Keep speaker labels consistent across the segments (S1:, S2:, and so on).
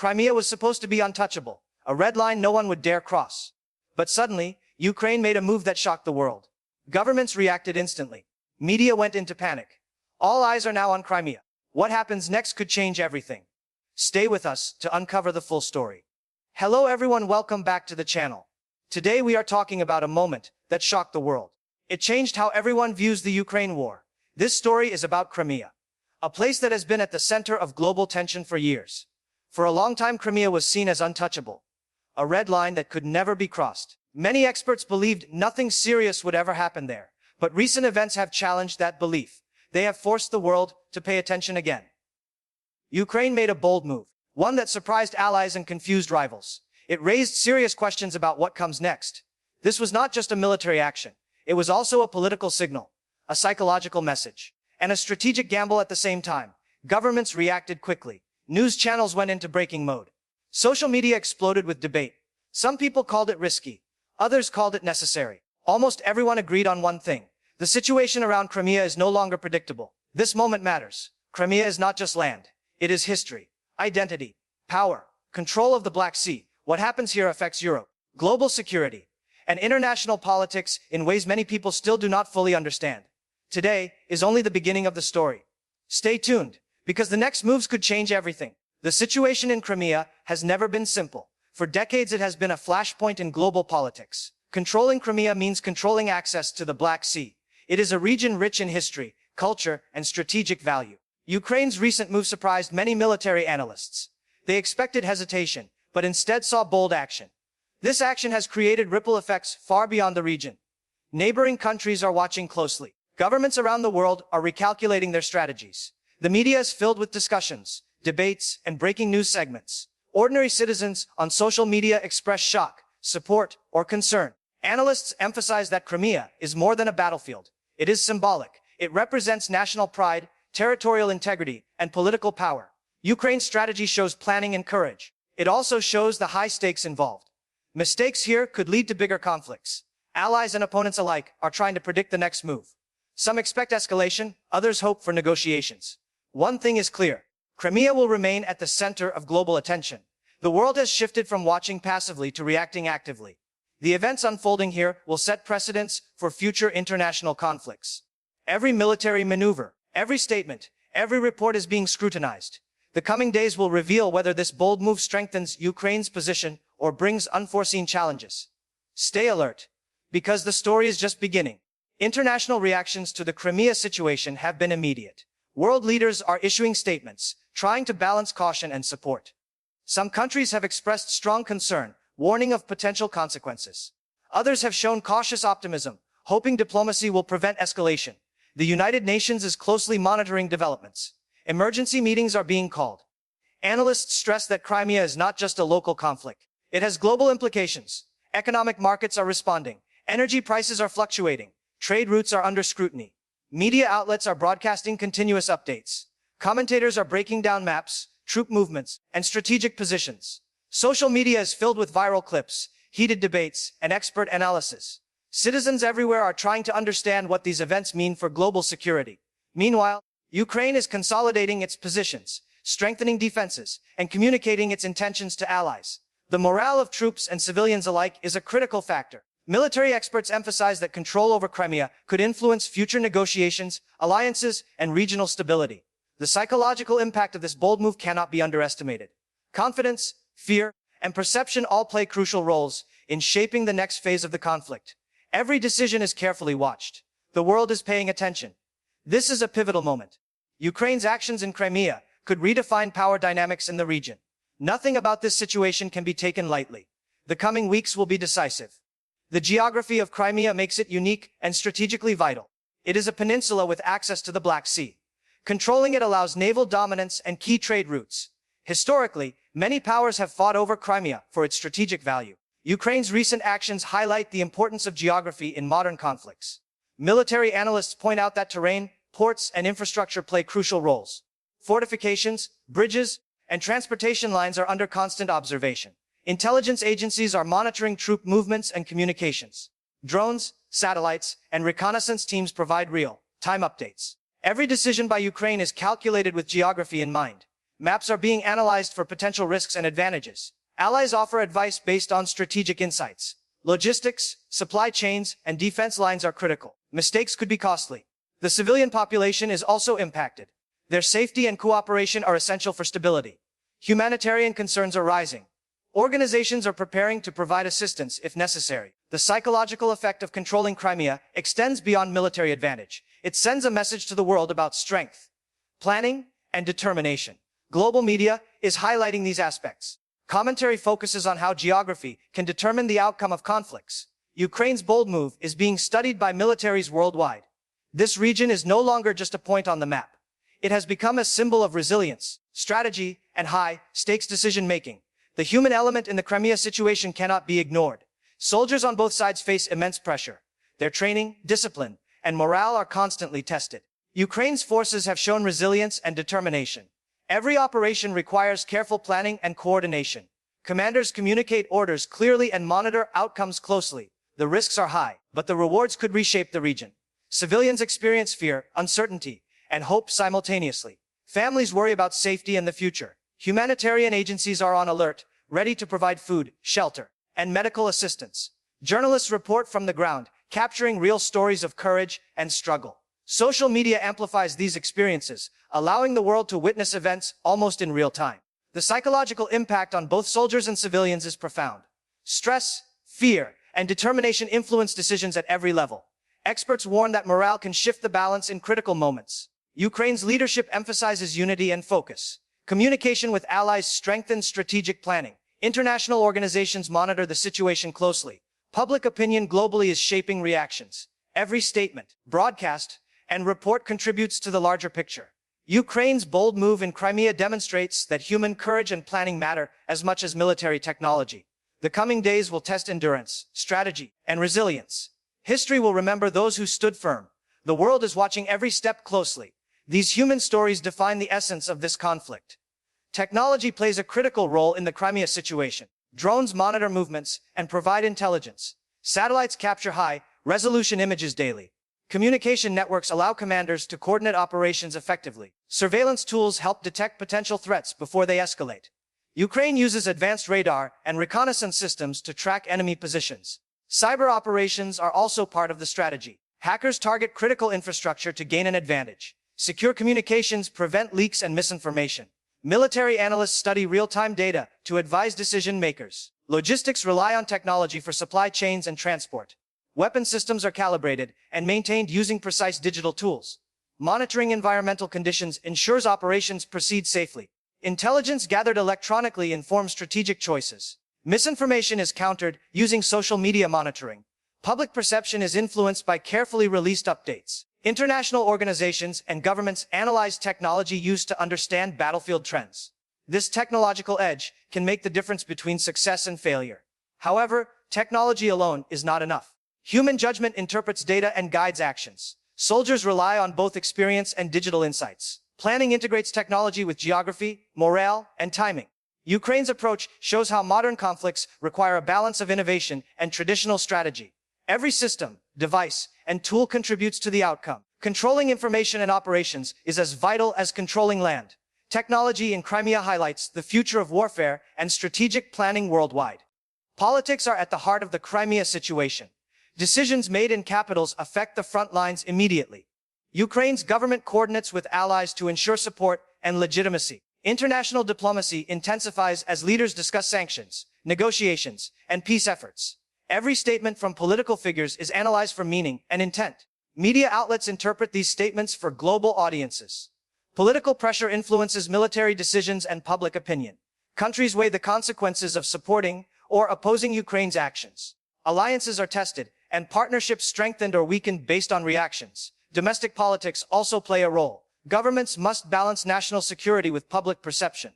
S1: Crimea was supposed to be untouchable, a red line no one would dare cross. But suddenly, Ukraine made a move that shocked the world. Governments reacted instantly. Media went into panic. All eyes are now on Crimea. What happens next could change everything. Stay with us to uncover the full story. Hello everyone, welcome back to the channel. Today we are talking about a moment that shocked the world. It changed how everyone views the Ukraine war. This story is about Crimea, a place that has been at the center of global tension for years. For a long time, Crimea was seen as untouchable, a red line that could never be crossed. Many experts believed nothing serious would ever happen there, but recent events have challenged that belief. They have forced the world to pay attention again. Ukraine made a bold move, one that surprised allies and confused rivals. It raised serious questions about what comes next. This was not just a military action. It was also a political signal, a psychological message, and a strategic gamble at the same time. Governments reacted quickly. News channels went into breaking mode. Social media exploded with debate. Some people called it risky. Others called it necessary. Almost everyone agreed on one thing. The situation around Crimea is no longer predictable. This moment matters. Crimea is not just land. It is history, identity, power, control of the Black Sea. What happens here affects Europe, global security, and international politics in ways many people still do not fully understand. Today is only the beginning of the story. Stay tuned, because the next moves could change everything. The situation in Crimea has never been simple. For decades it has been a flashpoint in global politics. Controlling Crimea means controlling access to the Black Sea. It is a region rich in history, culture, and strategic value. Ukraine's recent move surprised many military analysts. They expected hesitation, but instead saw bold action. This action has created ripple effects far beyond the region. Neighboring countries are watching closely. Governments around the world are recalculating their strategies. The media is filled with discussions, debates, and breaking news segments. Ordinary citizens on social media express shock, support, or concern. Analysts emphasize that Crimea is more than a battlefield. It is symbolic. It represents national pride, territorial integrity, and political power. Ukraine's strategy shows planning and courage. It also shows the high stakes involved. Mistakes here could lead to bigger conflicts. Allies and opponents alike are trying to predict the next move. Some expect escalation, others hope for negotiations. One thing is clear. Crimea will remain at the center of global attention. The world has shifted from watching passively to reacting actively. The events unfolding here will set precedents for future international conflicts. Every military maneuver, every statement, every report is being scrutinized. The coming days will reveal whether this bold move strengthens Ukraine's position or brings unforeseen challenges. Stay alert, because the story is just beginning. International reactions to the Crimea situation have been immediate. World leaders are issuing statements, trying to balance caution and support. Some countries have expressed strong concern, warning of potential consequences. Others have shown cautious optimism, hoping diplomacy will prevent escalation. The United Nations is closely monitoring developments. Emergency meetings are being called. Analysts stress that Crimea is not just a local conflict. It has global implications. Economic markets are responding. Energy prices are fluctuating. Trade routes are under scrutiny. Media outlets are broadcasting continuous updates. Commentators are breaking down maps, troop movements, and strategic positions. Social media is filled with viral clips, heated debates, and expert analysis. Citizens everywhere are trying to understand what these events mean for global security. Meanwhile, Ukraine is consolidating its positions, strengthening defenses, and communicating its intentions to allies. The morale of troops and civilians alike is a critical factor. Military experts emphasize that control over Crimea could influence future negotiations, alliances, and regional stability. The psychological impact of this bold move cannot be underestimated. Confidence, fear, and perception all play crucial roles in shaping the next phase of the conflict. Every decision is carefully watched. The world is paying attention. This is a pivotal moment. Ukraine's actions in Crimea could redefine power dynamics in the region. Nothing about this situation can be taken lightly. The coming weeks will be decisive. The geography of Crimea makes it unique and strategically vital. It is a peninsula with access to the Black Sea. Controlling it allows naval dominance and key trade routes. Historically, many powers have fought over Crimea for its strategic value. Ukraine's recent actions highlight the importance of geography in modern conflicts. Military analysts point out that terrain, ports, and infrastructure play crucial roles. Fortifications, bridges, and transportation lines are under constant observation. Intelligence agencies are monitoring troop movements and communications. Drones, satellites, and reconnaissance teams provide real-time updates. Every decision by Ukraine is calculated with geography in mind. Maps are being analyzed for potential risks and advantages. Allies offer advice based on strategic insights. Logistics, supply chains, and defense lines are critical. Mistakes could be costly. The civilian population is also impacted. Their safety and cooperation are essential for stability. Humanitarian concerns are rising. Organizations are preparing to provide assistance if necessary. The psychological effect of controlling Crimea extends beyond military advantage. It sends a message to the world about strength, planning, and determination. Global media is highlighting these aspects. Commentary focuses on how geography can determine the outcome of conflicts. Ukraine's bold move is being studied by militaries worldwide. This region is no longer just a point on the map. It has become a symbol of resilience, strategy, and high-stakes decision-making. The human element in the Crimea situation cannot be ignored. Soldiers on both sides face immense pressure. Their training, discipline, and morale are constantly tested. Ukraine's forces have shown resilience and determination. Every operation requires careful planning and coordination. Commanders communicate orders clearly and monitor outcomes closely. The risks are high, but the rewards could reshape the region. Civilians experience fear, uncertainty, and hope simultaneously. Families worry about safety and the future. Humanitarian agencies are on alert, ready to provide food, shelter, and medical assistance. Journalists report from the ground, capturing real stories of courage and struggle. Social media amplifies these experiences, allowing the world to witness events almost in real time. The psychological impact on both soldiers and civilians is profound. Stress, fear, and determination influence decisions at every level. Experts warn that morale can shift the balance in critical moments. Ukraine's leadership emphasizes unity and focus. Communication with allies strengthens strategic planning. International organizations monitor the situation closely. Public opinion globally is shaping reactions. Every statement, broadcast, and report contributes to the larger picture. Ukraine's bold move in Crimea demonstrates that human courage and planning matter as much as military technology. The coming days will test endurance, strategy, and resilience. History will remember those who stood firm. The world is watching every step closely. These human stories define the essence of this conflict. Technology plays a critical role in the Crimea situation. Drones monitor movements and provide intelligence. Satellites capture high-resolution images daily. Communication networks allow commanders to coordinate operations effectively. Surveillance tools help detect potential threats before they escalate. Ukraine uses advanced radar and reconnaissance systems to track enemy positions. Cyber operations are also part of the strategy. Hackers target critical infrastructure to gain an advantage. Secure communications prevent leaks and misinformation. Military analysts study real-time data to advise decision makers. Logistics rely on technology for supply chains and transport. Weapon systems are calibrated and maintained using precise digital tools. Monitoring environmental conditions ensures operations proceed safely. Intelligence gathered electronically informs strategic choices. Misinformation is countered using social media monitoring. Public perception is influenced by carefully released updates. International organizations and governments analyze technology used to understand battlefield trends. This technological edge can make the difference between success and failure. However, technology alone is not enough. Human judgment interprets data and guides actions. Soldiers rely on both experience and digital insights. Planning integrates technology with geography, morale, and timing. Ukraine's approach shows how modern conflicts require a balance of innovation and traditional strategy. Every system, device, and tool contributes to the outcome. Controlling information and operations is as vital as controlling land. Technology in Crimea highlights the future of warfare and strategic planning worldwide. Politics are at the heart of the Crimea situation. Decisions made in capitals affect the front lines immediately. Ukraine's government coordinates with allies to ensure support and legitimacy. International diplomacy intensifies as leaders discuss sanctions, negotiations, and peace efforts. Every statement from political figures is analyzed for meaning and intent. Media outlets interpret these statements for global audiences. Political pressure influences military decisions and public opinion. Countries weigh the consequences of supporting or opposing Ukraine's actions. Alliances are tested, and partnerships strengthened or weakened based on reactions. Domestic politics also play a role. Governments must balance national security with public perception.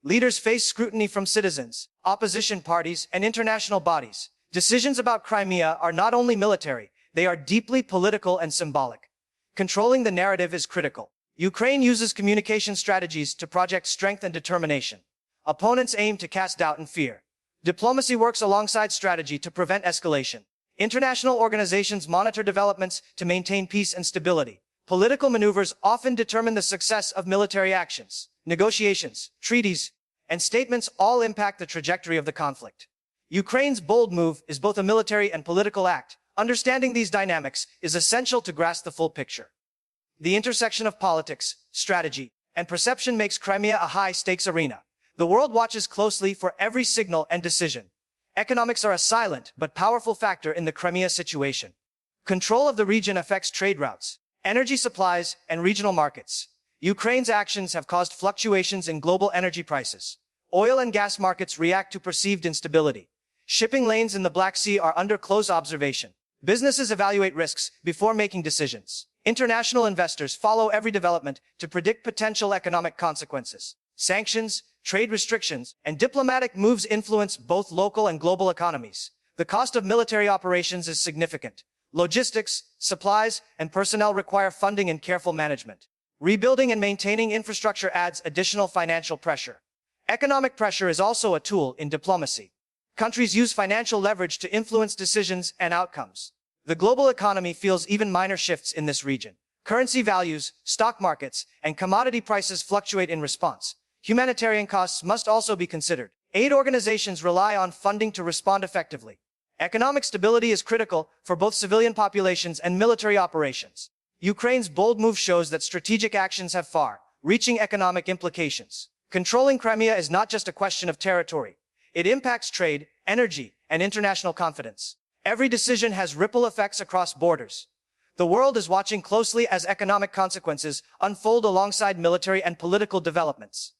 S1: Leaders face scrutiny from citizens, opposition parties, and international bodies. Decisions about Crimea are not only military, they are deeply political and symbolic. Controlling the narrative is critical. Ukraine uses communication strategies to project strength and determination. Opponents aim to cast doubt and fear. Diplomacy works alongside strategy to prevent escalation. International organizations monitor developments to maintain peace and stability. Political maneuvers often determine the success of military actions. Negotiations, treaties, and statements all impact the trajectory of the conflict. Ukraine's bold move is both a military and political act. Understanding these dynamics is essential to grasp the full picture. The intersection of politics, strategy, and perception makes Crimea a high-stakes arena. The world watches closely for every signal and decision. Economics are a silent but powerful factor in the Crimea situation. Control of the region affects trade routes, energy supplies, and regional markets. Ukraine's actions have caused fluctuations in global energy prices. Oil and gas markets react to perceived instability. Shipping lanes in the Black Sea are under close observation. Businesses evaluate risks before making decisions. International investors follow every development to predict potential economic consequences. Sanctions, trade restrictions, and diplomatic moves influence both local and global economies. The cost of military operations is significant. Logistics, supplies, and personnel require funding and careful management. Rebuilding and maintaining infrastructure adds additional financial pressure. Economic pressure is also a tool in diplomacy. Countries use financial leverage to influence decisions and outcomes. The global economy feels even minor shifts in this region. Currency values, stock markets, and commodity prices fluctuate in response. Humanitarian costs must also be considered. Aid organizations rely on funding to respond effectively. Economic stability is critical for both civilian populations and military operations. Ukraine's bold move shows that strategic actions have far-reaching economic implications. Controlling Crimea is not just a question of territory. It impacts trade, energy, and international confidence. Every decision has ripple effects across borders. The world is watching closely as economic consequences unfold alongside military and political developments.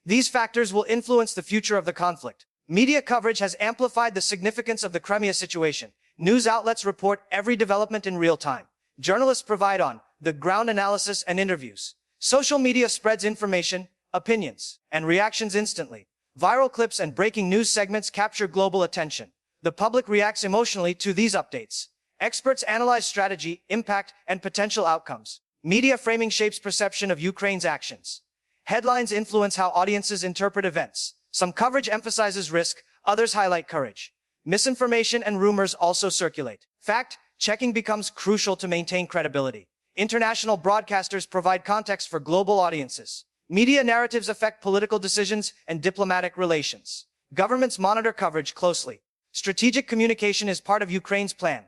S1: These factors will influence the future of the conflict. Media coverage has amplified the significance of the Crimea situation. News outlets report every development in real time. Journalists provide on-the-ground analysis and interviews. Social media spreads information, opinions, and reactions instantly. Viral clips and breaking news segments capture global attention. The public reacts emotionally to these updates. Experts analyze strategy, impact, and potential outcomes. Media framing shapes perception of Ukraine's actions. Headlines influence how audiences interpret events. Some coverage emphasizes risk, others highlight courage. Misinformation and rumors also circulate. Fact-checking becomes crucial to maintain credibility. International broadcasters provide context for global audiences. Media narratives affect political decisions and diplomatic relations. Governments monitor coverage closely. Strategic communication is part of Ukraine's plan.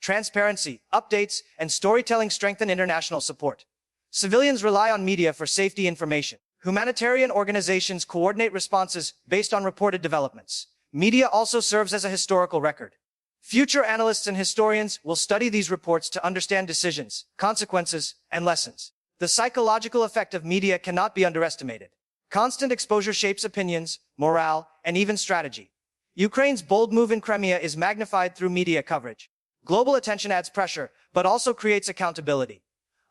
S1: Transparency, updates, and storytelling strengthen international support. Civilians rely on media for safety information. Humanitarian organizations coordinate responses based on reported developments. Media also serves as a historical record. Future analysts and historians will study these reports to understand decisions, consequences, and lessons. The psychological effect of media cannot be underestimated. Constant exposure shapes opinions, morale, and even strategy. Ukraine's bold move in Crimea is magnified through media coverage. Global attention adds pressure, but also creates accountability.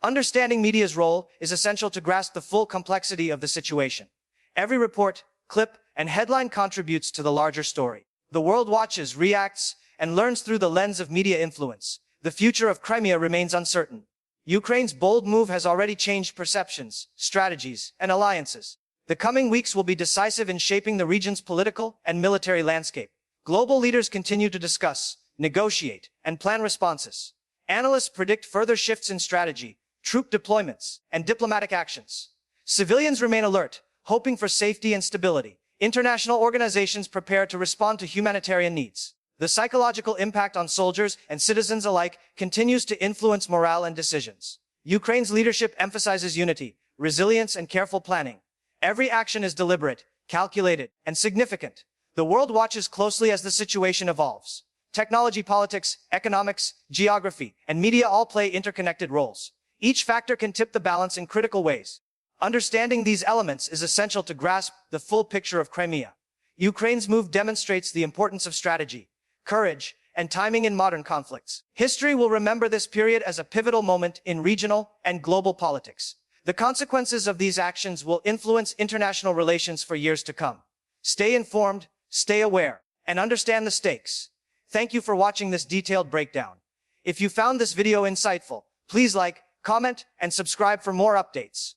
S1: Understanding media's role is essential to grasp the full complexity of the situation. Every report, clip, and headline contributes to the larger story. The world watches, reacts, and learns through the lens of media influence. The future of Crimea remains uncertain. Ukraine's bold move has already changed perceptions, strategies, and alliances. The coming weeks will be decisive in shaping the region's political and military landscape. Global leaders continue to discuss, negotiate, and plan responses. Analysts predict further shifts in strategy, troop deployments, and diplomatic actions. Civilians remain alert, hoping for safety and stability. International organizations prepare to respond to humanitarian needs. The psychological impact on soldiers and citizens alike continues to influence morale and decisions. Ukraine's leadership emphasizes unity, resilience, and careful planning. Every action is deliberate, calculated, and significant. The world watches closely as the situation evolves. Technology, politics, economics, geography, and media all play interconnected roles. Each factor can tip the balance in critical ways. Understanding these elements is essential to grasp the full picture of Crimea. Ukraine's move demonstrates the importance of strategy, courage, and timing in modern conflicts. History will remember this period as a pivotal moment in regional and global politics. The consequences of these actions will influence international relations for years to come. Stay informed, stay aware, and understand the stakes. Thank you for watching this detailed breakdown. If you found this video insightful, please like, comment, and subscribe for more updates.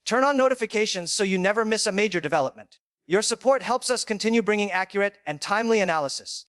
S1: Turn on notifications so you never miss a major development. Your support helps us continue bringing accurate and timely analysis.